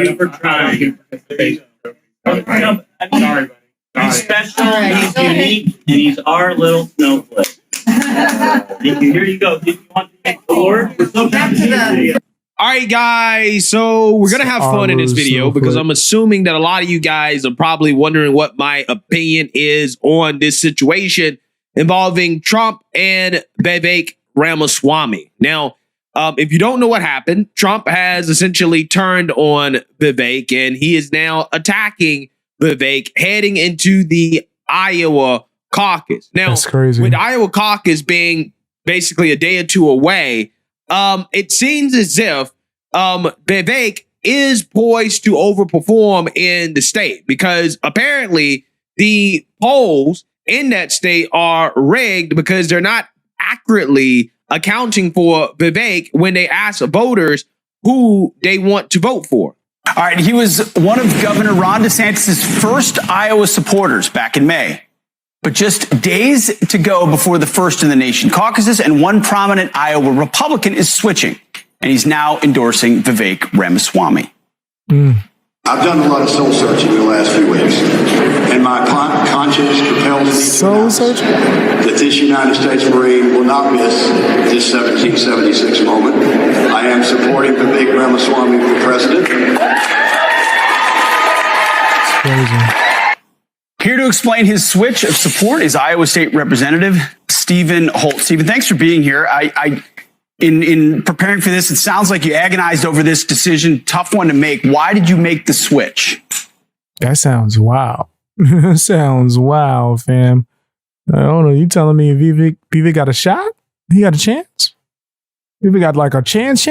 you for trying. Sorry, buddy. He's special, he's unique, and he's our little snowflake. Here you go. Did you want to make the Lord? All right, guys. So we're going to have fun in this video because I'm assuming that a lot of you guys are probably wondering what my opinion is on this situation involving Trump and Vivek Ramaswamy. Now, if you don't know what happened, Trump has essentially turned on Vivek and he is now attacking Vivek heading into the Iowa caucus. Now, that's crazy. With Iowa caucus being basically a day or two away, it seems as if Vivek is poised to overperform in the state because apparently the polls in that state are rigged because they're not accurately accounting for Vivek when they ask voters who they want to vote for. All right, he was one of Governor Ron DeSantis' first Iowa supporters back in May. But just days to go before the first in the nation caucuses, and one prominent Iowa Republican is switching, and he's now endorsing Vivek Ramaswamy. I've done a lot of soul searching in the last few weeks, and my conscience compels me to announce that this United States Marine will not miss this 1776 moment. I am supporting Vivek Ramaswamy for president. It's crazy. Here to explain his switch of support is Iowa State Representative Stephen Holt. Stephen, thanks for being here. In preparing for this, it sounds like you agonized over this decision. Tough one to make. Why did you make the switch? That sounds wow. That sounds wow, fam. I don't know. You telling me Vivek got a shot? He got a chance? Vivek got like a chance?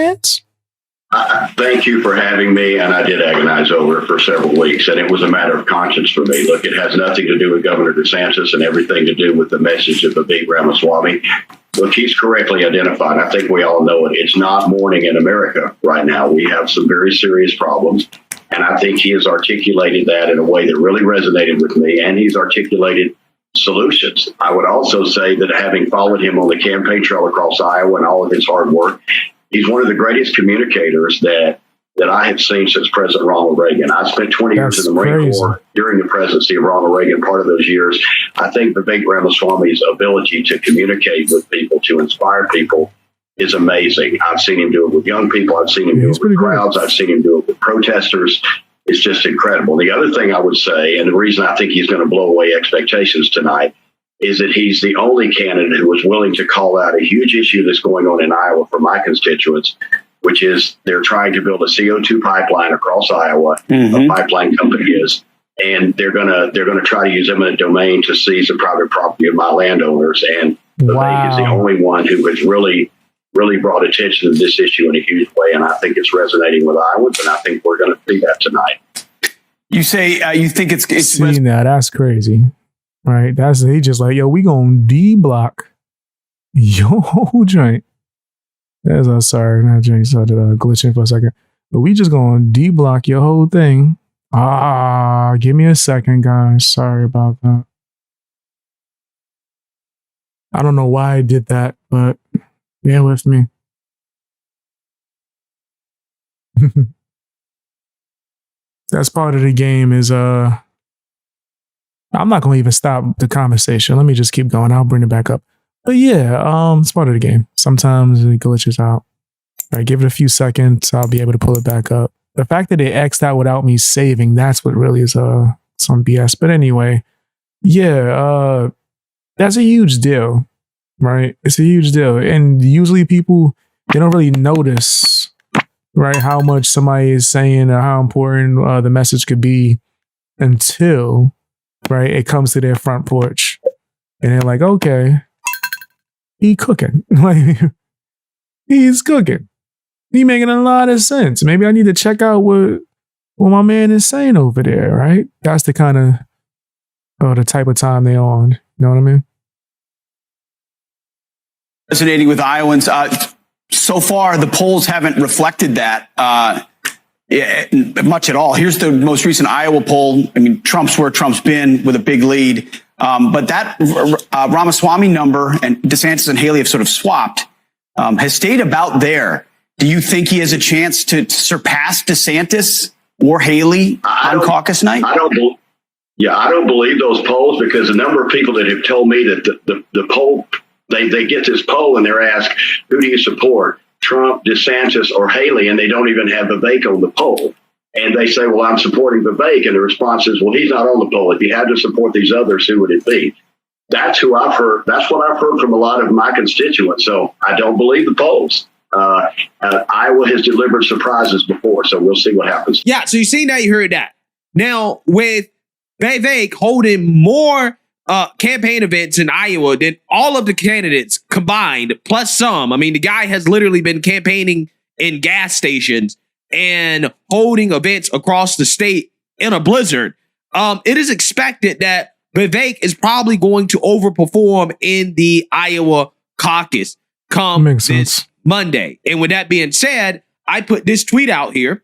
Thank you for having me, and I did agonize over it for several weeks, and it was a matter of conscience for me. Look, it has nothing to do with Governor DeSantis and everything to do with the message of Vivek Ramaswamy. Look, he's correctly identified. I think we all know it. It's not morning in America right now. We have some very serious problems, and I think he has articulated that in a way that really resonated with me, and he's articulated solutions. I would also say that having followed him on the campaign trail across Iowa and all of his hard work, he's one of the greatest communicators that I have seen since President Ronald Reagan. I spent 20 years in the Marine Corps during the presidency of Ronald Reagan. Part of those years, I think Vivek Ramaswamy's ability to communicate with people, to inspire people, is amazing. I've seen him do it with young people. I've seen him do it with crowds. I've seen him do it with protesters. It's just incredible. The other thing I would say, and the reason I think he's going to blow away expectations tonight, is that he's the only candidate who was willing to call out a huge issue that's going on in Iowa for my constituents, which is they're trying to build a CO2 pipeline across Iowa. A pipeline company is, and they're gonna try to use eminent domain to seize the private property of my landowners. And Vivek is the only one who has really brought attention to this issue in a huge way, and I think it's resonating with Iowans, and I think we're going to see that tonight. You say you think it's seeing that? That's crazy. Right, he just like, yo, we gonna D-block your whole joint. Sorry, not joint started glitching for a second. But we just gonna D-block your whole thing. Give me a second, guys. Sorry about that. I don't know why I did that, but bear with me. That's part of the game is I'm not going to even stop the conversation. Let me just keep going. I'll bring it back up. But yeah, it's part of the game. Sometimes it glitches out. All right, give it a few seconds. I'll be able to pull it back up. The fact that it X'd out without me saving, that's what really is some BS. But anyway, yeah, that's a huge deal, right? It's a huge deal. And usually people, they don't really notice, right, how much somebody is saying or how important the message could be until, right, it comes to their front porch. And they're like, okay, he cooking. Like, he's cooking. He making a lot of sense. Maybe I need to check out what my man is saying over there, right? That's the kind of the type of time they're on. You know what I mean? Resonating with Iowans. So far, the polls haven't reflected that much at all. Here's the most recent Iowa poll. I mean, Trump's where Trump's been with a big lead. But that Ramaswamy number, and DeSantis and Haley have sort of swapped, has stayed about there. Do you think he has a chance to surpass DeSantis or Haley on caucus night? I don't believe those polls, because the number of people that have told me that the poll, they get this poll and they're asked, who do you support, Trump, DeSantis, or Haley? And they don't even have Vivek on the poll. And they say, well, I'm supporting Vivek. And the response is, well, he's not on the poll. If you had to support these others, who would it be? That's who I've heard. That's what I've heard from a lot of my constituents. So I don't believe the polls. Iowa has delivered surprises before, so we'll see what happens. Yeah, so you see now, you heard that. Now, with Vivek holding more campaign events in Iowa than all of the candidates combined, plus some. I mean, the guy has literally been campaigning in gas stations and holding events across the state in a blizzard. It is expected that Vivek is probably going to overperform in the Iowa caucus come this Monday. And with that being said, I put this tweet out here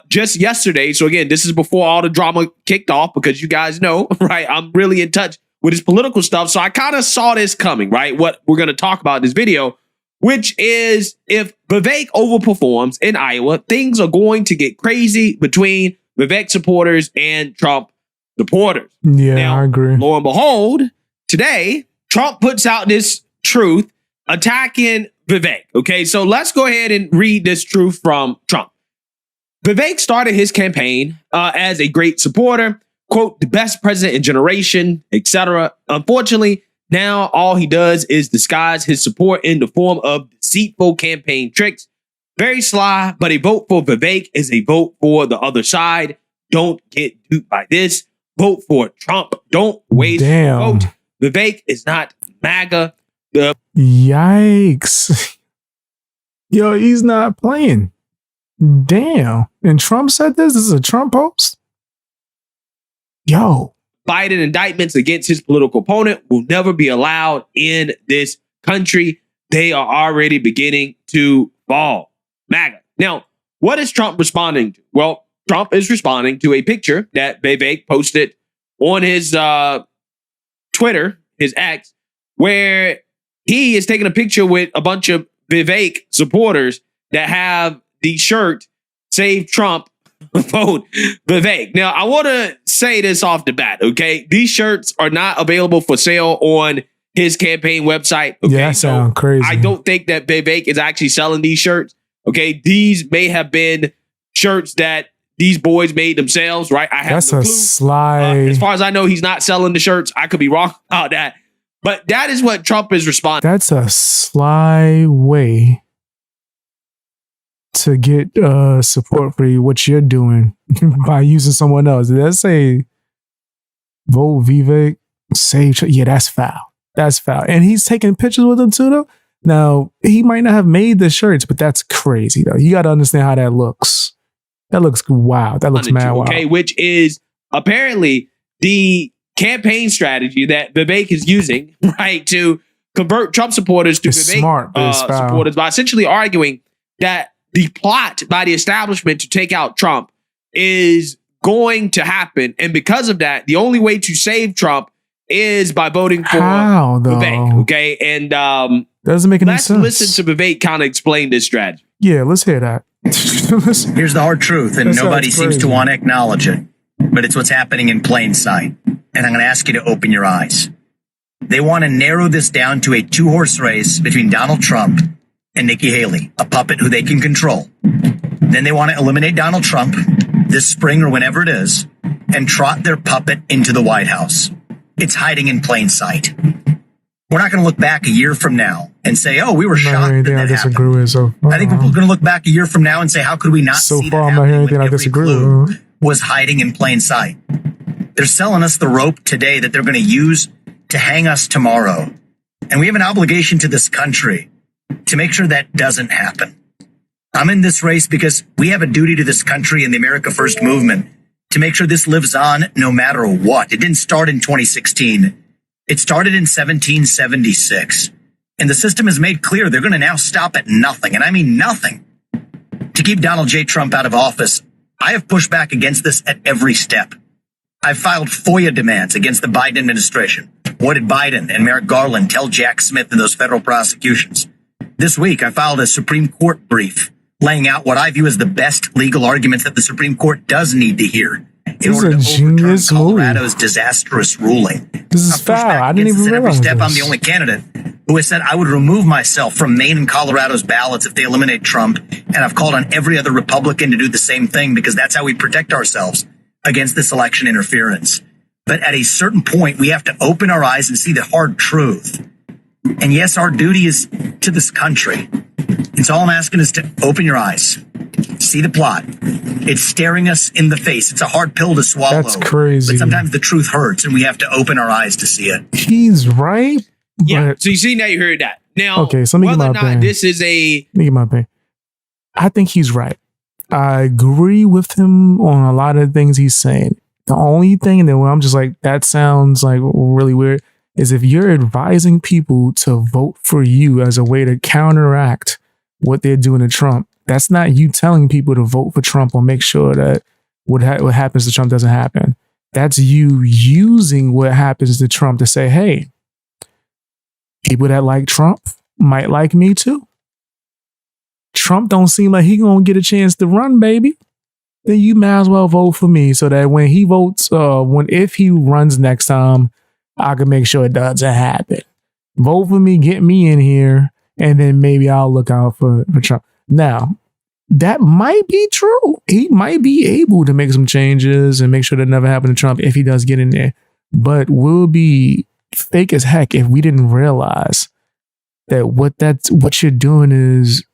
just yesterday. So again, this is before all the drama kicked off, because you guys know, right, I'm really in touch with his political stuff. So I kind of saw this coming, right? What we're going to talk about in this video, which is if Vivek overperforms in Iowa, things are going to get crazy between Vivek supporters and Trump supporters. Yeah, now, I agree. Lo and behold, today, Trump puts out this truth attacking Vivek. Okay, so let's go ahead and read this truth from Trump. Vivek started his campaign as a great supporter, quote, the best president in generation, etc. Unfortunately, now all he does is disguise his support in the form of deceitful campaign tricks. Very sly, but a vote for Vivek is a vote for the other side. Don't get duped by this. Vote for Trump. Don't waste your vote. Vivek is not MAGA. Yikes. Yo, he's not playing. Damn. And Trump said this? This is a Trump post? Yo. Biden indictments against his political opponent will never be allowed in this country. They are already beginning to fall. MAGA. Now, what is Trump responding to? Well, Trump is responding to a picture that Vivek posted on his Twitter, his X, where he is taking a picture with a bunch of Vivek supporters that have the shirt, Save Trump, Vote Vivek. Now, I want to say this off the bat, okay? These shirts are not available for sale on his campaign website. Okay? Yeah, that sounds crazy. I don't think that Vivek is actually selling these shirts. Okay, these may have been shirts that these boys made themselves, right? I have That's no a clue. sly. As far as I know, he's not selling the shirts. I could be wrong about that. But that is what Trump is responding. That's a sly way to get support for what you're doing by using someone else. Did that say vote Vivek, save? Yeah, that's foul. That's foul. And he's taking pictures with them too, though. Now, he might not have made the shirts, but that's crazy, though. You got to understand how that looks. That looks wow. That looks mad wow. Okay, which is apparently the campaign strategy that Vivek is using, right, to convert Trump supporters to It's Vivek smart, but it's foul. supporters by essentially arguing that the plot by the establishment to take out Trump is going to happen. And because of that, the only way to save Trump is by voting for Vivek. Okay, and doesn't make any sense. Let's listen to Vivek kind of explain this strategy. Yeah, let's hear that. Here's the hard truth, and nobody seems to want to acknowledge it, but it's what's happening in plain sight. And I'm going to ask you to open your eyes. They want to narrow this down to a two-horse race between Donald Trump and Nikki Haley, a puppet who they can control. Then they want to eliminate Donald Trump this spring or whenever it is and trot their puppet into the White House. It's hiding in plain sight. We're not going to look back a year from now and say, oh, we were shocked that that happened. I think people are going to look back a year from now and say, how could we not see that I'm not hearing anything I disagree with. Was hiding in plain sight. They're selling us the rope today that they're going to use to hang us tomorrow. And we have an obligation to this country to make sure that doesn't happen. I'm in this race because we have a duty to this country and the America First movement to make sure this lives on no matter what. It didn't start in 2016. It started in 1776. And the system has made clear they're going to now stop at nothing. And I mean nothing. To keep Donald J. Trump out of office, I have pushed back against this at every step. I've filed FOIA demands against the Biden administration. What did Biden and Merrick Garland tell Jack Smith in those federal prosecutions? This week, I filed a Supreme Court brief laying out what I view as the best legal arguments that the Supreme Court does need to hear in This order to is a genius overturn move. Colorado's disastrous ruling. This is I've pushed back foul. I didn't against even this at every realize step. I'm this. the only candidate who has said I would remove myself from Maine and Colorado's ballots if they eliminate Trump, and I've called on every other Republican to do the same thing because that's how we protect ourselves against this election interference. But at a certain point, we have to open our eyes and see the hard truth. And yes, our duty is to this country. It's all I'm asking is to open your eyes, see the plot. It's staring us in the face. It's a hard pill to swallow. That's crazy. But sometimes the truth hurts, and we have to open our eyes to see it. He's right. Yeah. But, So you see, now you heard that. Now, Okay, so let me get whether or my not opinion. this is a let me get my opinion. I think he's right. I agree with him on a lot of things he's saying. The only thing that I'm just like, that sounds like really weird, is if you're advising people to vote for you as a way to counteract what they're doing to Trump, that's not you telling people to vote for Trump or make sure that what happens to Trump doesn't happen. That's you using what happens to Trump to say, hey, people that like Trump might like me too. Trump don't seem like he gonna get a chance to run, baby. Then you might as well vote for me so that when he votes, if he runs next time, I can make sure it doesn't happen. Vote for me, get me in here, and then maybe I'll look out for Trump. Now, that might be true. He might be able to make some changes and make sure that never happen to Trump if he does get in there. But we'll be fake as heck if we didn't realize that what you're doing is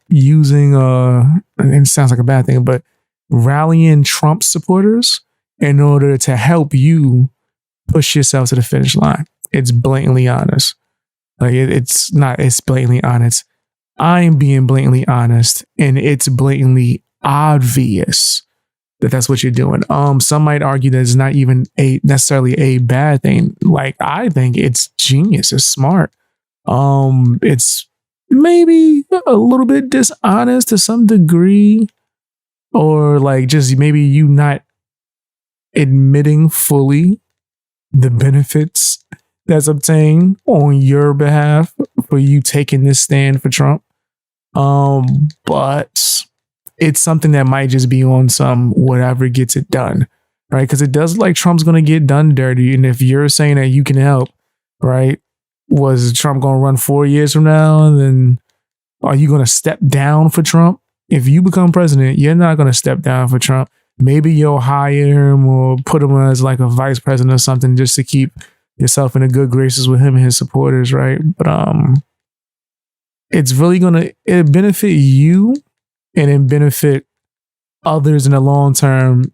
using and it sounds like a bad thing, but rallying Trump supporters in order to help you push yourself to the finish line. It's blatantly honest. Like it's blatantly honest. I'm being blatantly honest, and it's blatantly obvious that that's what you're doing. Some might argue that it's not even necessarily a bad thing. Like, I think it's genius. It's smart. It's maybe a little bit dishonest to some degree, or like just maybe you not admitting fully the benefits that's obtained on your behalf for you taking this stand for Trump. But it's something that might just be on some whatever gets it done, right? Because it does like Trump's going to get done dirty. And if you're saying that you can help, right? Was Trump going to run 4 years from now? And then are you going to step down for Trump? If you become president, you're not going to step down for Trump. Maybe you'll hire him or put him as like a vice president or something just to keep yourself in the good graces with him and his supporters, right? But it's really going to benefit you and it benefit others in the long term,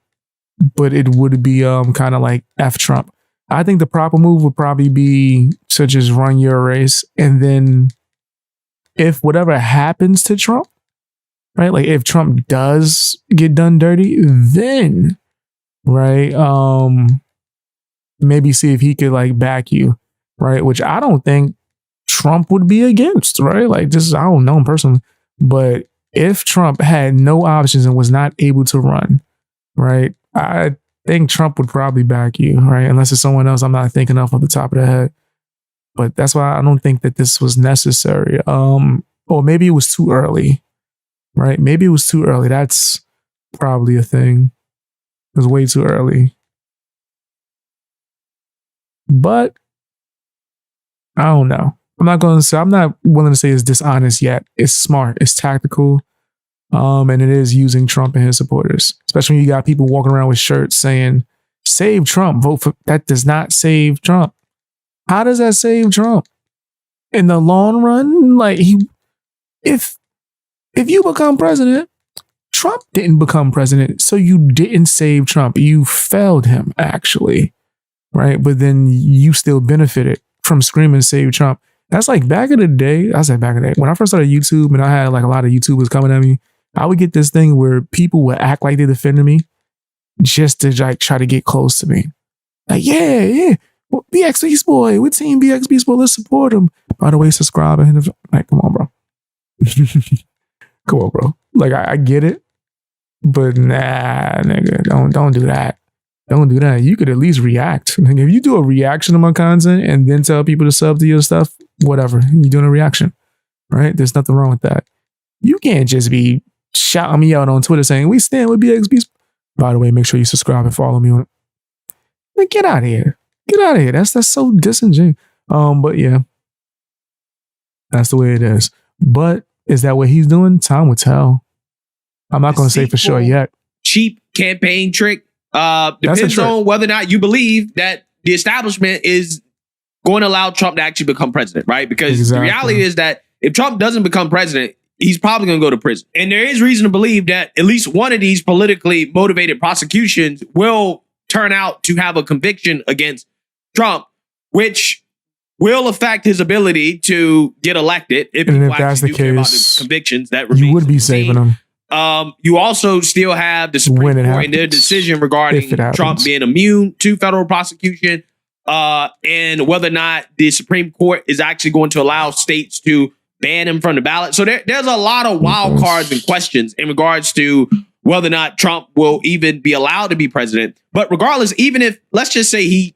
but it would be kind of like F Trump. I think the proper move would probably be to just run your race, and then if whatever happens to Trump, right? Like if Trump does get done dirty, then right, maybe see if he could like back you, right? Which I don't think Trump would be against, right? Like just I don't know him personally, but if Trump had no options and was not able to run, right, I think Trump would probably back you, right? Unless it's someone else I'm not thinking of off the top of the head. But that's why I don't think that this was necessary. Or maybe it was too early, right? Maybe it was too early. That's probably a thing. It was way too early. But I don't know. I'm not willing to say it's dishonest yet. It's smart. It's tactical. And it is using Trump and his supporters, especially when you got people walking around with shirts saying, save Trump, vote for, that does not save Trump. How does that save Trump? In the long run, like if you become president, Trump didn't become president, so you didn't save Trump. You failed him, actually, right? But then you still benefited from screaming, save Trump. That's like back in the day. I said back in the day, when I first started YouTube and I had like a lot of YouTubers coming at me, I would get this thing where people would act like they defended me just to like try to get close to me. Like, yeah. Well, BX Beast Boy, we're Team BX Beast Boy. Let's support him. By the way, subscribe and hit the, like, come on, bro. Come on, bro. Like, I get it, but nah, nigga, don't do that. Don't do that. You could at least react. Like, if you do a reaction to my content and then tell people to sub to your stuff, whatever, you're doing a reaction, right? There's nothing wrong with that. You can't just be shouting me out on Twitter saying we stand with BXB. By the way, make sure you subscribe and follow me on. Man, get out of here. Get out of here. That's so disingenuous. But yeah, that's the way it is. But is that what he's doing? Time will tell. I'm not going to say for sure yet. Cheap campaign trick. Depends on whether or not you believe that the establishment is going to allow Trump to actually become president, right? Because the reality is that if Trump doesn't become president, he's probably going to go to prison. And there is reason to believe that at least one of these politically motivated prosecutions will turn out to have a conviction against Trump, which will affect his ability to get elected. If that's the case, about the convictions that you would be saving him. You also still have the Supreme Court and their decision regarding Trump being immune to federal prosecution, and whether or not the Supreme Court is actually going to allow states to ban him from the ballot. So there's a lot of wild cards and questions in regards to whether or not Trump will even be allowed to be president. But regardless, even if, let's just say he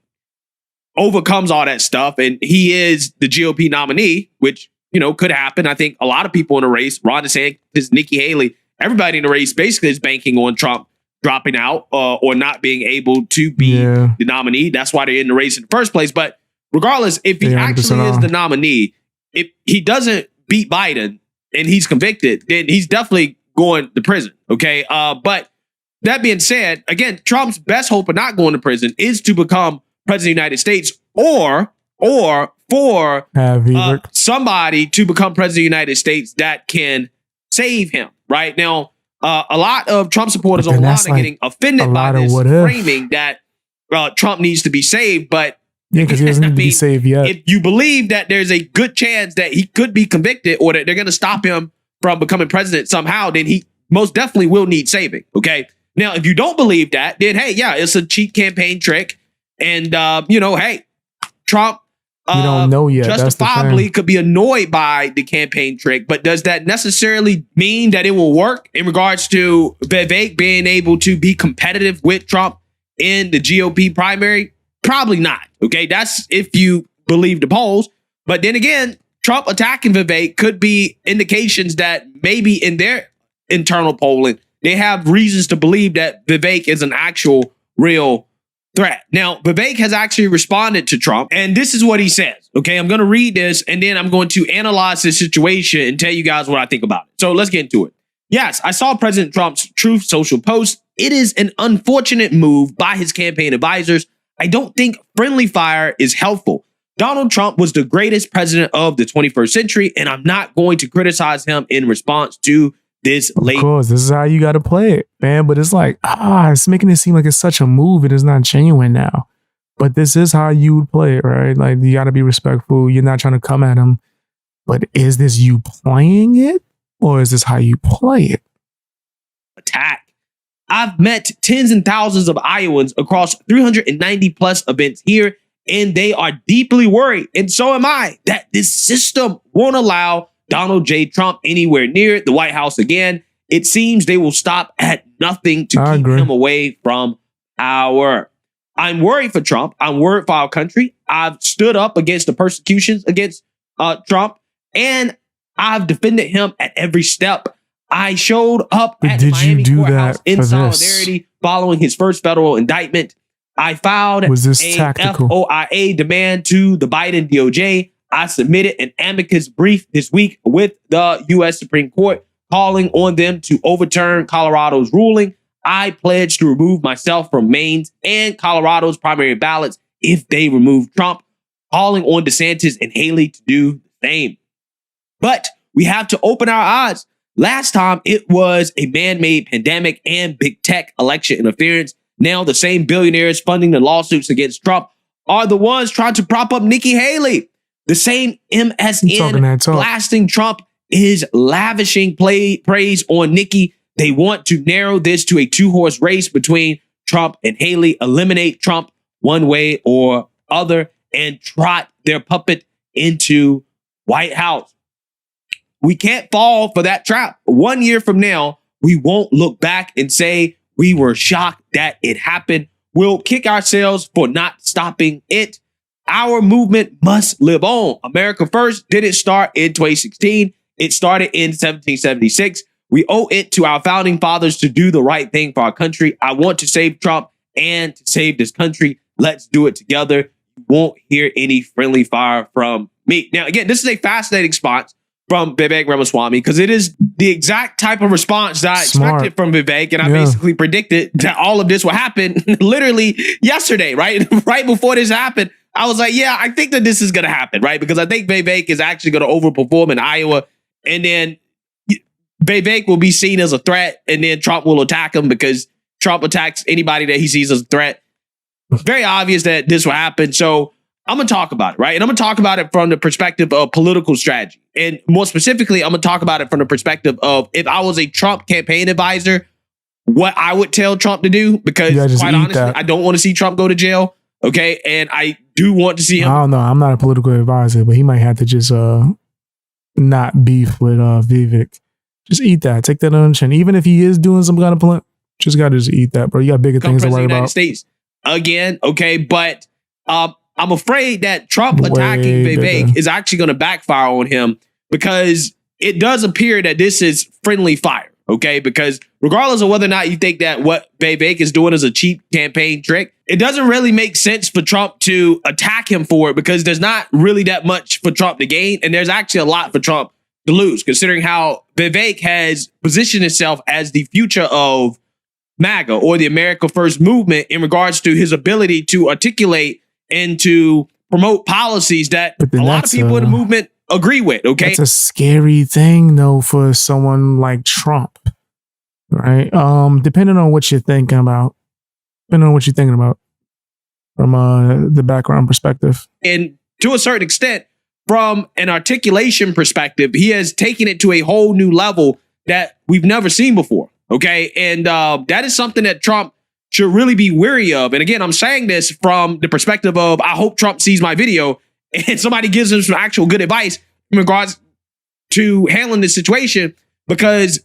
overcomes all that stuff and he is the GOP nominee, which, could happen. I think a lot of people in the race, Ron DeSantis, Nikki Haley, everybody in the race basically is banking on Trump dropping out or not being able to be the nominee. That's why they're in the race in the first place. But regardless, if he actually is the nominee, if he doesn't beat Biden and he's convicted, then he's definitely going to prison. Okay. But that being said, again, Trump's best hope of not going to prison is to become president of the United States or for somebody to become president of the United States that can save him. Right now, a lot of Trump supporters online are getting offended by this framing that Trump needs to be saved. But because he doesn't need to be saved yet. If you believe that there's a good chance that he could be convicted or that they're going to stop him from becoming president somehow, then he most definitely will need saving. Okay. Now, if you don't believe that, then hey, yeah, it's a cheap campaign trick. And, hey, Trump we don't know yet. Justifiably could be annoyed by the campaign trick. But does that necessarily mean that it will work in regards to Vivek being able to be competitive with Trump in the GOP primary? Probably not. Okay, that's if you believe the polls. But then again, Trump attacking Vivek could be indications that maybe in their internal polling, they have reasons to believe that Vivek is an actual real threat. Now, Vivek has actually responded to Trump, and this is what he says. Okay, I'm going to read this, and then I'm going to analyze this situation and tell you guys what I think about it. So let's get into it. Yes, I saw President Trump's Truth Social post. It is an unfortunate move by his campaign advisors. I don't think friendly fire is helpful. Donald Trump was the greatest president of the 21st century, and I'm not going to criticize him in response to this late. Of course, this is how you got to play it, man. But it's like, it's making it seem like it's such a move. It is not genuine now. But this is how you would play it, right? Like, you got to be respectful. You're not trying to come at him. But is this you playing it, or is this how you play it? Attack. I've met tens and thousands of Iowans across 390 plus events here, and they are deeply worried, and so am I, that this system won't allow Donald J. Trump anywhere near the White House again. It seems they will stop at nothing to keep him away from power. I'm worried for Trump. I'm worried for our country. I've stood up against the persecutions against Trump, and I've defended him at every step. I showed up at the Miami courthouse in solidarity following his first federal indictment. I filed a FOIA demand to the Biden DOJ. I submitted an amicus brief this week with the U.S. Supreme Court calling on them to overturn Colorado's ruling. I pledged to remove myself from Maine's and Colorado's primary ballots if they remove Trump, calling on DeSantis and Haley to do the same. But we have to open our eyes. Last time it was a man-made pandemic and big tech election interference. Now the same billionaires funding the lawsuits against Trump are the ones trying to prop up Nikki Haley. The same MSN blasting Trump is lavishing praise on Nikki. They want to narrow this to a two-horse race between Trump and Haley, eliminate Trump one way or other, and trot their puppet into White House. We can't fall for that trap. 1 year from now, we won't look back and say we were shocked that it happened. We'll kick ourselves for not stopping it. Our movement must live on. America First didn't start in 2016. It started in 1776. We owe it to our founding fathers to do the right thing for our country. I want to save Trump and to save this country. Let's do it together. You won't hear any friendly fire from me. Now, again, this is a fascinating response from Vivek Ramaswamy because it is the exact type of response that I expected from Vivek. And I basically predicted that all of this would happen literally yesterday, right? Right before this happened, I was like, yeah, I think that this is going to happen, right? Because I think Vivek is actually going to overperform in Iowa. And then Vivek will be seen as a threat. And then Trump will attack him because Trump attacks anybody that he sees as a threat. Very obvious that this will happen. So I'm going to talk about it, right? And I'm going to talk about it from the perspective of political strategy. And more specifically, I'm going to talk about it from the perspective of if I was a Trump campaign advisor, what I would tell Trump to do, because quite honestly, I don't want to see Trump go to jail. Okay. And I do want to see him. I don't know. I'm not a political advisor, but he might have to just not beef with Vivek. Just eat that. Take that on the chin. Even if he is doing some kind of plan, just got to just eat that, bro. You got bigger things to worry about. States again. Okay. But I'm afraid that Trump attacking Vivek is actually going to backfire on him because it does appear that this is friendly fire. Okay. Because regardless of whether or not you think that what Vivek is doing is a cheap campaign trick, it doesn't really make sense for Trump to attack him for it because there's not really that much for Trump to gain. And there's actually a lot for Trump to lose, considering how Vivek has positioned himself as the future of MAGA or the America First movement in regards to his ability to articulate and to promote policies that a lot of people in the movement agree with. Okay. It's a scary thing though for someone like Trump, right? Depending on what you're thinking about, from the background perspective. And to a certain extent, from an articulation perspective, he has taken it to a whole new level that we've never seen before. Okay. And that is something that Trump should really be wary of. And again, I'm saying this from the perspective of I hope Trump sees my video and somebody gives him some actual good advice in regards to handling this situation, because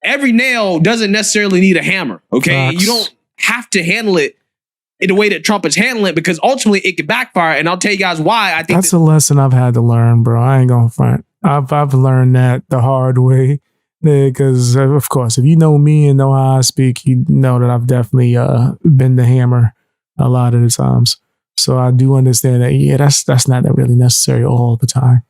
every nail doesn't necessarily need a hammer. Okay. You don't have to handle it in the way that Trump is handling it, because ultimately it could backfire. And I'll tell you guys why. I think that's a lesson I've had to learn, bro. I ain't gonna front. I've learned that the hard way. Because of course, if you know me and know how I speak, you know that I've definitely been the hammer a lot of the times. So I do understand that. Yeah, that's not really necessary all the time.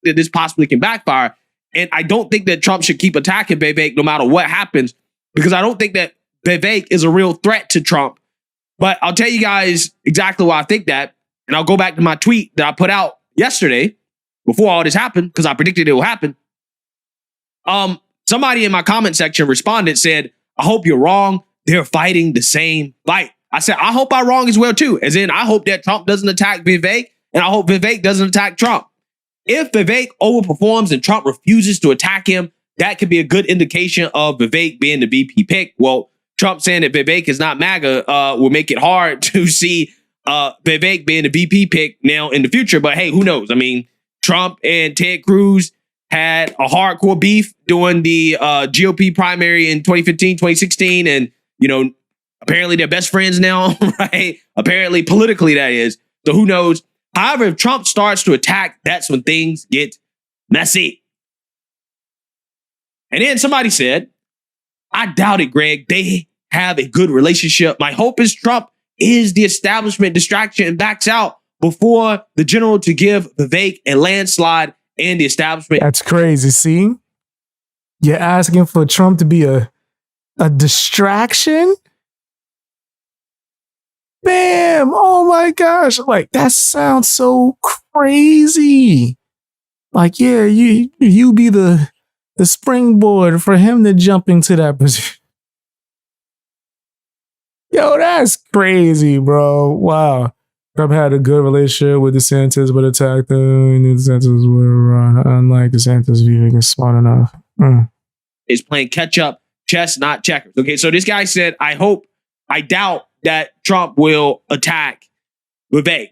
That this possibly can backfire, and I don't think that Trump should keep attacking Vivek no matter what happens, because I don't think that Vivek is a real threat to Trump. But I'll tell you guys exactly why I think that, and I'll go back to my tweet that I put out yesterday before all this happened, because I predicted it will happen. Somebody in my comment section responded, said, I hope you're wrong. They're fighting the same fight. I said, I hope I'm wrong as well, too. As in, I hope that Trump doesn't attack Vivek, and I hope Vivek doesn't attack Trump. If Vivek overperforms and Trump refuses to attack him, that could be a good indication of Vivek being the VP pick. Well, Trump saying that Vivek is not MAGA will make it hard to see Vivek being the VP pick now in the future. But hey, who knows? I mean, Trump and Ted Cruz had a hardcore beef during the GOP primary in 2015, 2016. And, you know, apparently they're best friends now, right? Apparently politically that is. So who knows? However, if Trump starts to attack, that's when things get messy. And then somebody said, I doubt it, Greg. They have a good relationship. My hope is Trump is the establishment distraction and backs out before the general to give Vivek a landslide and the establishment. That's crazy. See, you're asking for Trump to be a distraction? Bam! Oh my gosh. Like, that sounds so crazy. Like, yeah, you be the springboard for him to jump into that position. Yo, that's crazy, bro. Wow. Trump had a good relationship with DeSantis, but attacked him. He knew DeSantis would run. Unlike DeSantis, Vivek is smart enough. Is playing catch up, chess, not checkers. Okay, so this guy said, I doubt that Trump will attack Vivek.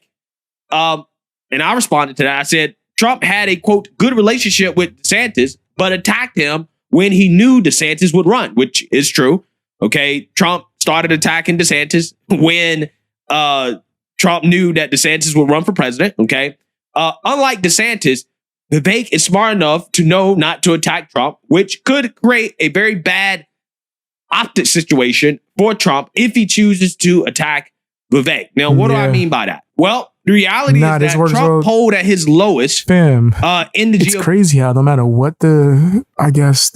And I responded to that. I said, Trump had a, quote, good relationship with DeSantis, but attacked him when he knew DeSantis would run, which is true. Okay, Trump started attacking DeSantis when Trump knew that DeSantis would run for president. Okay, unlike DeSantis, Vivek is smart enough to know not to attack Trump, which could create a very bad optic situation for Trump if he chooses to attack Vivek. Now, what do I mean by that? Well, the reality is that Trump polled at his lowest in the It's crazy how no matter what the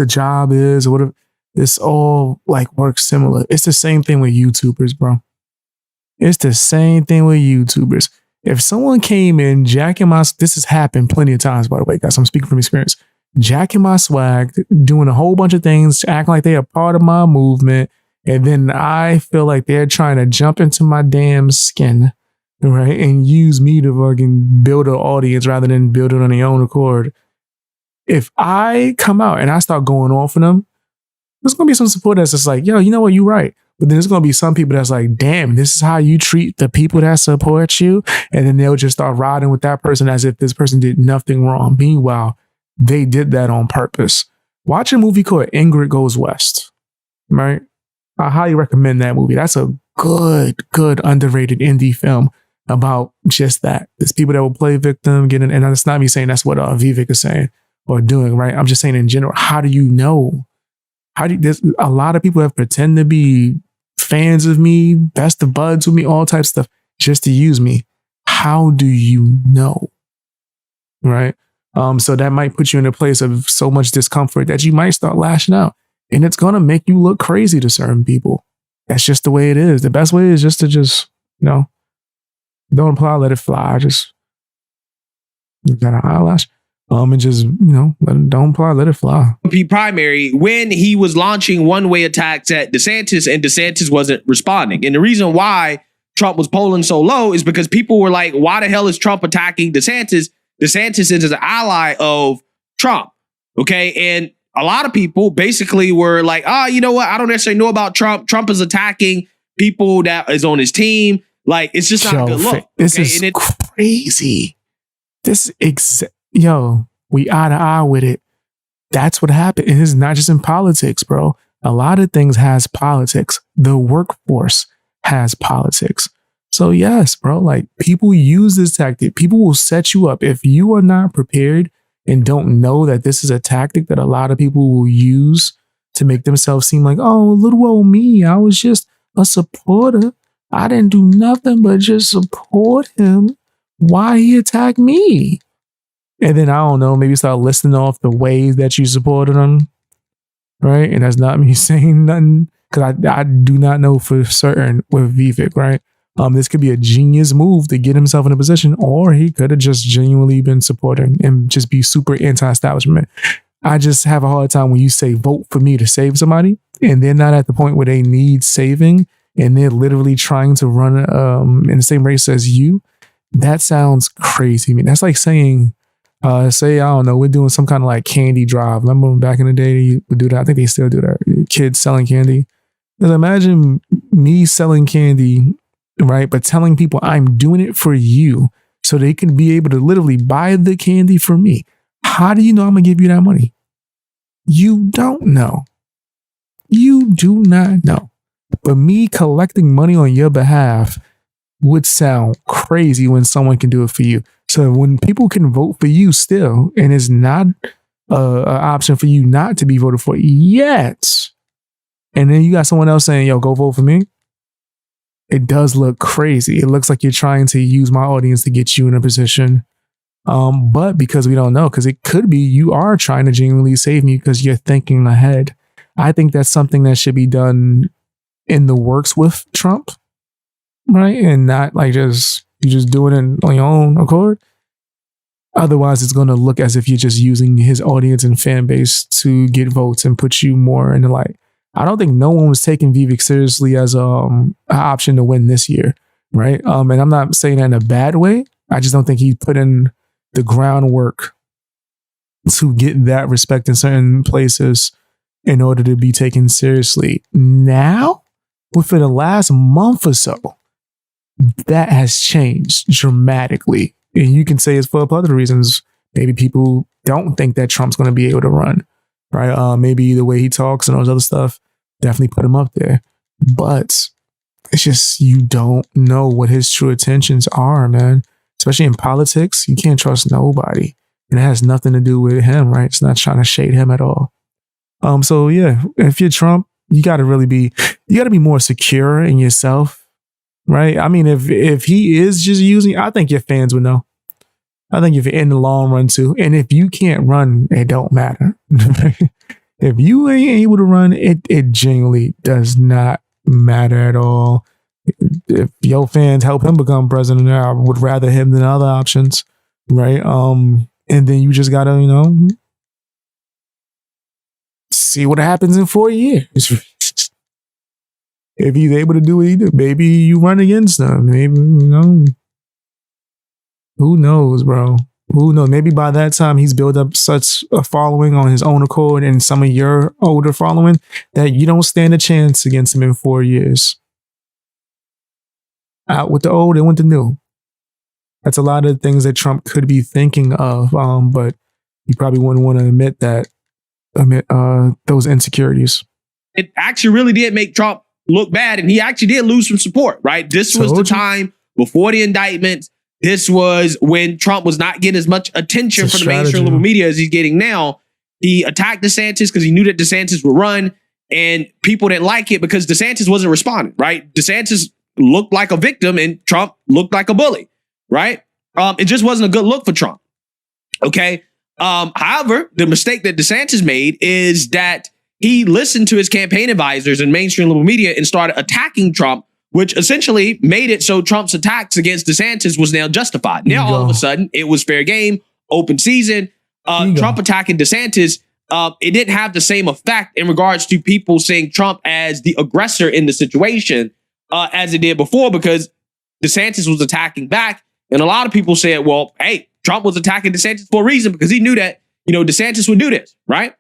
job is or whatever, this all like works similar. It's the same thing with YouTubers, bro. It's the same thing with YouTubers. If someone came in jacking this has happened plenty of times, by the way, guys, I'm speaking from experience, jacking my swag, doing a whole bunch of things, acting like they're a part of my movement, and then I feel like they're trying to jump into my damn skin, right, and use me to fucking build an audience rather than build it on their own accord. If I come out and I start going off on them, there's going to be some support that's just like, yo, you know what, you're right. But then there's going to be some people that's like, damn, this is how you treat the people that support you. And then they'll just start riding with that person as if this person did nothing wrong. Meanwhile, they did that on purpose. Watch a movie called Ingrid Goes West, right? I highly recommend that movie. That's a good underrated indie film about just that. There's people that will play victim, and that's not me saying that's what Vivek is saying or doing, right? I'm just saying in general, how do you know? There's a lot of people that pretend to be fans of me, best of buds with me, all types of stuff, just to use me. How do you know? Right? So that might put you in a place of so much discomfort that you might start lashing out. And it's going to make you look crazy to certain people. That's just the way it is. The best way is just to don't apply, let it fly. Just got an eyelash. And just, don't apply, let it fly. Primary when he was launching one-way attacks at DeSantis and DeSantis wasn't responding. And the reason why Trump was polling so low is because people were like, why the hell is Trump attacking DeSantis? DeSantis is an ally of Trump. Okay. And a lot of people basically were like, you know what? I don't necessarily know about Trump. Trump is attacking people that is on his team. Like, it's just not a good look. This is crazy. We eye to eye with it. That's what happened. And it's not just in politics, bro. A lot of things has politics. The workforce has politics. So yes, bro, like people use this tactic. People will set you up. If you are not prepared and don't know that this is a tactic that a lot of people will use to make themselves seem like, oh, little old me, I was just a supporter. I didn't do nothing but just support him. Why he attacked me? And then, I don't know, maybe start listing off the ways that you supported him, right? And that's not me saying nothing, because I do not know for certain with Vivek, right? This could be a genius move to get himself in a position, or he could have just genuinely been supporting and just be super anti-establishment. I just have a hard time when you say vote for me to save somebody, and they're not at the point where they need saving, and they're literally trying to run in the same race as you. That sounds crazy. I mean, that's like saying, say, I don't know, we're doing some kind of like candy drive. Remember when back in the day you would do that? I think they still do that. Kids selling candy. Now imagine me selling candy, right? But telling people I'm doing it for you so they can be able to literally buy the candy for me. How do you know I'm going to give you that money? You don't know. You do not know. But me collecting money on your behalf would sound crazy when someone can do it for you. So when people can vote for you still, and it's not an option for you not to be voted for yet, and then you got someone else saying, yo, go vote for me, it does look crazy. It looks like you're trying to use my audience to get you in a position. But because we don't know, because it could be you are trying to genuinely save me because you're thinking ahead. I think that's something that should be done in the works with Trump, right? And not like you just do it on your own accord. Otherwise, it's going to look as if you're just using his audience and fan base to get votes and put you more in the light. I don't think no one was taking Vivek seriously as an option to win this year, right? And I'm not saying that in a bad way. I just don't think he put in the groundwork to get that respect in certain places in order to be taken seriously. Now, within the last month or so, that has changed dramatically. And you can say it's for other reasons. Maybe people don't think that Trump's going to be able to run, right? Maybe the way he talks and all this other stuff definitely put him up there. But it's just, you don't know what his true intentions are, man. Especially in politics, you can't trust nobody. And it has nothing to do with him, right? It's not trying to shade him at all. So yeah, if you're Trump, you gotta be more secure in yourself, right? I mean, if he is just using, I think your fans would know. I think if you're in the long run too, and if you can't run, it don't matter. If you ain't able to run, it genuinely does not matter at all. If your fans help him become president, I would rather him than other options, right? And then you just gotta, see what happens in 4 years. If he's able to do what he did, maybe you run against him. Maybe, who knows, bro? Who knows? Maybe by that time he's built up such a following on his own accord and some of your older following that you don't stand a chance against him in 4 years. Out with the old and with the new. That's a lot of things that Trump could be thinking of, but he probably wouldn't want to admit those insecurities. It actually really did make Trump look bad, and he actually did lose some support, right? This was the time before the indictments. This was when Trump was not getting as much attention from the mainstream liberal media as he's getting now. He attacked DeSantis because he knew that DeSantis would run, and people didn't like it because DeSantis wasn't responding, right? DeSantis looked like a victim and Trump looked like a bully, right? It just wasn't a good look for Trump. Okay. However, the mistake that DeSantis made is that he listened to his campaign advisors and mainstream liberal media and started attacking Trump, which essentially made it so Trump's attacks against DeSantis was now justified. Now, all of a sudden, it was fair game, open season. Trump attacking DeSantis, it didn't have the same effect in regards to people seeing Trump as the aggressor in the situation as it did before, because DeSantis was attacking back. And a lot of people said, well, hey, Trump was attacking DeSantis for a reason because he knew that, DeSantis would do this, right?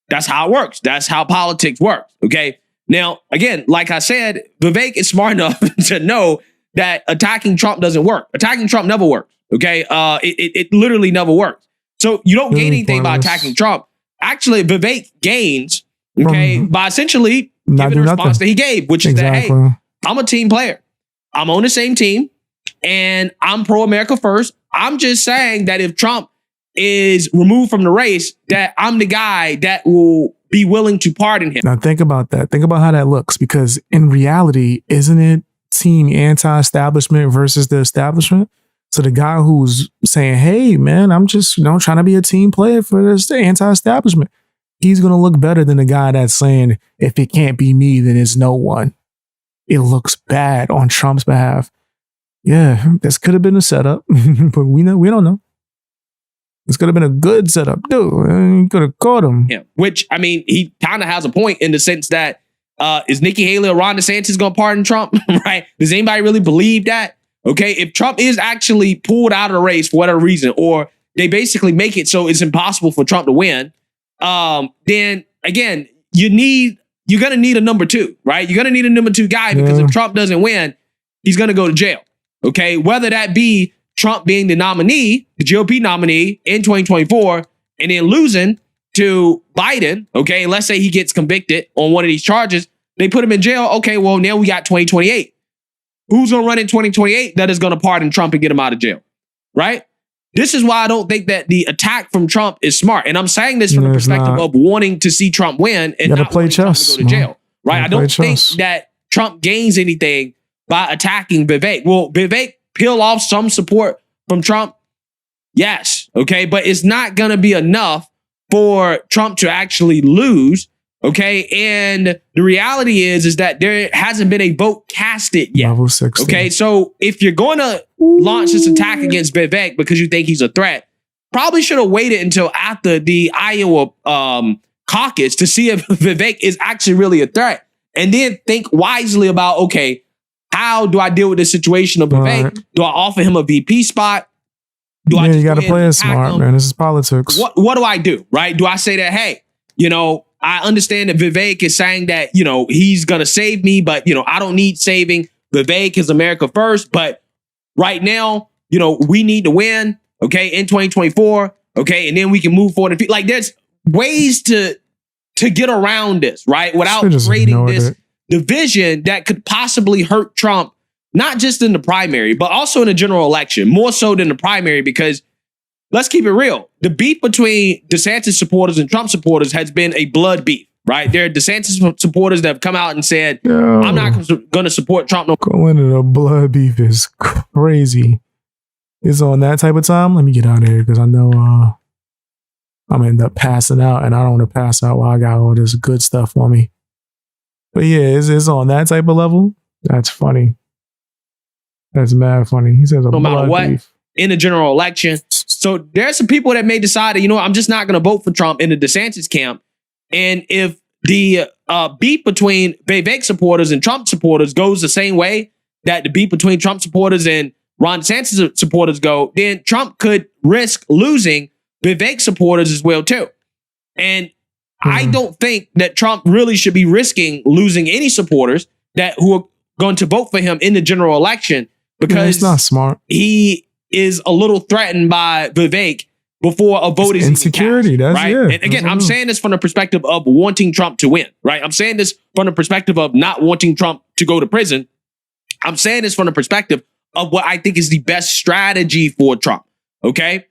That's how it works. That's how politics works. Okay. Now, again, like I said, Vivek is smart enough to know that attacking Trump doesn't work. Attacking Trump never works. Okay. It literally never works. So you don't gain anything by attacking Trump. Actually, Vivek gains, by essentially giving the response that he gave, which is that, hey, I'm a team player. I'm on the same team and I'm pro-America first. I'm just saying that if Trump is removed from the race, that I'm the guy that will be willing to pardon him. Now think about that. Think about how that looks, because in reality, isn't it team anti-establishment versus the establishment? So the guy who's saying, hey, man, I'm just trying to be a team player for this anti-establishment, he's going to look better than the guy that's saying, if it can't be me, then it's no one. It looks bad on Trump's behalf. Yeah, this could have been a setup, but we don't know. This could have been a good setup, dude. You could have caught him. Yeah, which, I mean, he kind of has a point in the sense that is Nikki Haley or Ron DeSantis going to pardon Trump, right? Does anybody really believe that? Okay, if Trump is actually pulled out of the race for whatever reason, or they basically make it so it's impossible for Trump to win, then again, you're going to need a number two, right? You're going to need a number two guy, because if Trump doesn't win, he's going to go to jail. Okay, whether that be Trump being the nominee, the GOP nominee in 2024, and then losing to Biden, okay, let's say he gets convicted on one of these charges, they put him in jail. Okay, well, now we got 2028. Who's going to run in 2028 that is going to pardon Trump and get him out of jail, right? This is why I don't think that the attack from Trump is smart. And I'm saying this from the perspective of wanting to see Trump win and not wanting Trump to go to jail, right? I don't think that Trump gains anything by attacking Vivek. Will Vivek peel off some support from Trump? Yes. Okay. But it's not going to be enough for Trump to actually lose. Okay. And the reality is that there hasn't been a vote casted yet. Level 16. Okay. So if you're going to launch this attack against Vivek because you think he's a threat, probably should have waited until after the Iowa caucus to see if Vivek is actually really a threat, and then think wisely about, okay, how do I deal with this situation of Vivek? Right. Do I offer him a VP spot? You got to play it smart, man. This is politics. What do I do? Right? Do I say that, hey, I understand that Vivek is saying that, he's going to save me, but, I don't need saving. Vivek is America first. But right now, we need to win, okay, in 2024. Okay. And then we can move forward. Like, there's ways to get around this, right? Without creating this division that could possibly hurt Trump, not just in the primary, but also in the general election, more so than the primary, because let's keep it real. The beef between DeSantis supporters and Trump supporters has been a blood beef, right? There are DeSantis supporters that have come out and said, I'm not going to support Trump. Going to the blood beef is crazy. It's on that type of time. Let me get out of here because I know I'm going to end up passing out, and I don't want to pass out while I got all this good stuff on me. But yeah, it's on that type of level. That's funny. That's mad funny. He says no matter what, beef in the general election. So there's some people that may decide that, I'm just not going to vote for Trump in the DeSantis camp. And if the beef between Vivek supporters and Trump supporters goes the same way that the beef between Trump supporters and Ron DeSantis supporters go, then Trump could risk losing Vivek supporters as well too. And I don't think that Trump really should be risking losing any supporters who are going to vote for him in the general election, because it's not smart. He is a little threatened by Vivek before a vote is insecurity. Cast, that's right. Yeah, and again, I'm saying this from the perspective of wanting Trump to win. Right. I'm saying this from the perspective of not wanting Trump to go to prison. I'm saying this from the perspective of what I think is the best strategy for Trump. Okay.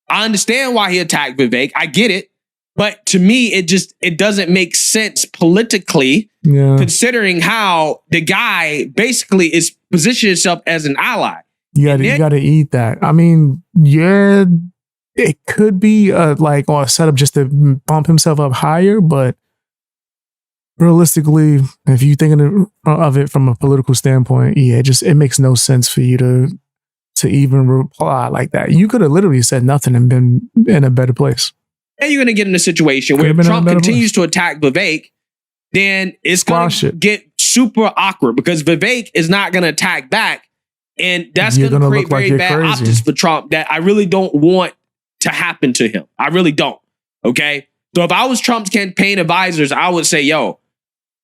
I understand why he attacked Vivek. I get it. But to me, it doesn't make sense politically, considering how the guy basically is positioning himself as an ally. You got to eat that. I mean, yeah, it could be a setup just to bump himself up higher, but realistically, if you're thinking of it from a political standpoint, it makes no sense for you to even reply like that. You could have literally said nothing and been in a better place. And you're going to get in a situation where if Trump continues to attack Vivek, then it's going to get super awkward because Vivek is not going to attack back. And that's going to create very bad optics for Trump that I really don't want to happen to him. I really don't. Okay. So if I was Trump's campaign advisors, I would say,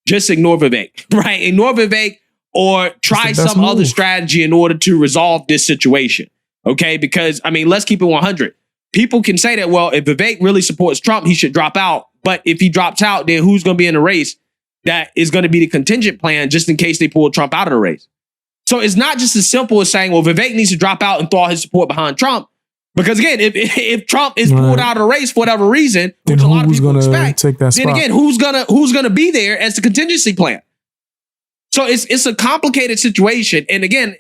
just ignore Vivek, right? Ignore Vivek or try some other strategy in order to resolve this situation. Okay. Because let's keep it 100. People can say that, well, if Vivek really supports Trump, he should drop out. But if he drops out, then who's going to be in the race? That is going to be the contingent plan just in case they pull Trump out of the race. So it's not just as simple as saying, well, Vivek needs to drop out and throw his support behind Trump. Because again, if Trump is pulled out of the race for whatever reason, which a lot of people expect, then again, who's gonna be there as the contingency plan? So it's a complicated situation. And again,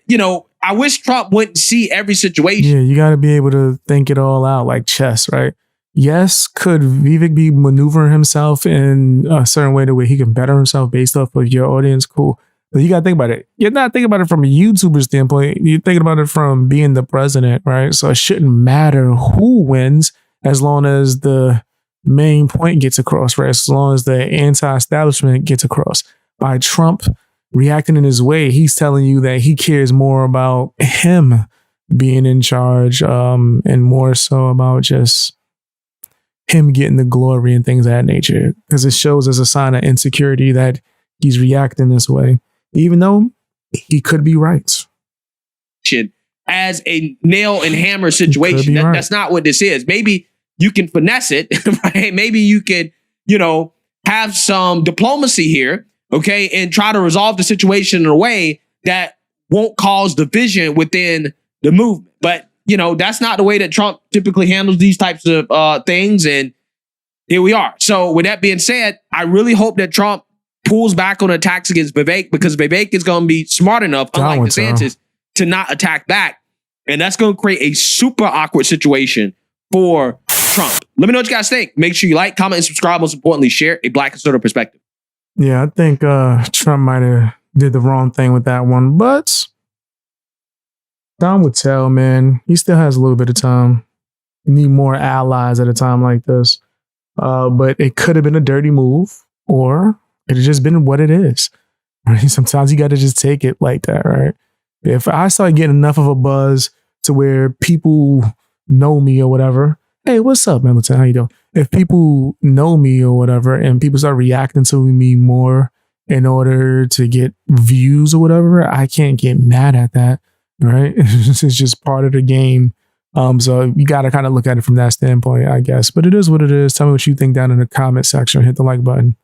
I wish Trump wouldn't see every situation. Yeah, you got to be able to think it all out like chess, right? Yes, could Vivek be maneuvering himself in a certain way to where he can better himself based off of your audience? Cool. But you got to think about it. You're not thinking about it from a YouTuber standpoint. You're thinking about it from being the president, right? So it shouldn't matter who wins as long as the main point gets across, right? As long as the anti-establishment gets across. By Trump reacting in his way, he's telling you that he cares more about him being in charge and more so about just him getting the glory and things of that nature. Because it shows as a sign of insecurity that he's reacting this way, even though he could be right. As a nail and hammer situation. That's not what this is. Maybe you can finesse it, right? Maybe you could, have some diplomacy here. Okay, and try to resolve the situation in a way that won't cause division within the movement. But, that's not the way that Trump typically handles these types of things. And here we are. So with that being said, I really hope that Trump pulls back on attacks against Vivek, because Vivek is going to be smart enough, unlike DeSantis, to not attack back. And that's going to create a super awkward situation for Trump. Let me know what you guys think. Make sure you like, comment, and subscribe. Most importantly, share a Black conservative perspective. Yeah, I think Trump might have did the wrong thing with that one, but time would tell, man. He still has a little bit of time. You need more allies at a time like this. But it could have been a dirty move, or it has just been what it is. Right? Sometimes you got to just take it like that, right? If I start getting enough of a buzz to where people know me or whatever, hey, what's up, man? How you doing? If people know me or whatever, and people start reacting to me more in order to get views or whatever, I can't get mad at that, right? It's just part of the game. So you got to kind of look at it from that standpoint, I guess. But it is what it is. Tell me what you think down in the comment section. Hit the like button.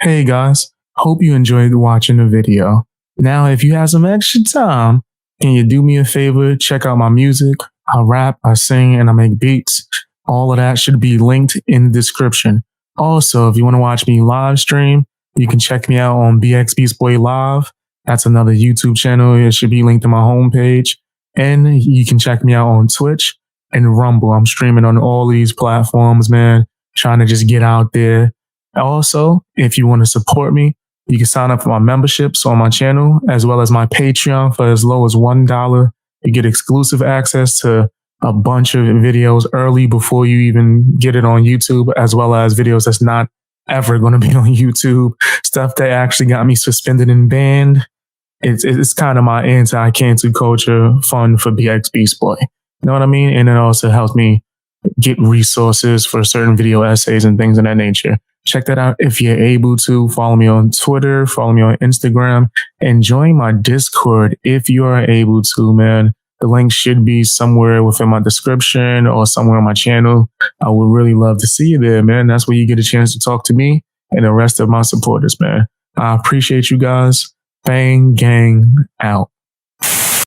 Hey guys, hope you enjoyed watching the video. Now, if you have some extra time, can you do me a favor? Check out my music. I rap, I sing, and I make beats. All of that should be linked in the description. Also, if you want to watch me live stream, you can check me out on BX Beast Boy Live. That's another YouTube channel. It should be linked to my homepage. And you can check me out on Twitch and Rumble. I'm streaming on all these platforms, man, trying to just get out there. Also, if you want to support me, you can sign up for my memberships on my channel, as well as my Patreon for as low as $1. You get exclusive access to a bunch of videos early before you even get it on YouTube, as well as videos that's not ever going to be on YouTube. Stuff that actually got me suspended and banned. It's kind of my anti-cancel culture fund for BX Beast Boy. You know what I mean? And it also helps me get resources for certain video essays and things of that nature. Check that out if you're able to. Follow me on Twitter, follow me on Instagram, and join my Discord if you are able to, man. The link should be somewhere within my description or somewhere on my channel. I would really love to see you there, man. That's where you get a chance to talk to me and the rest of my supporters, man. I appreciate you guys. Bang Gang out.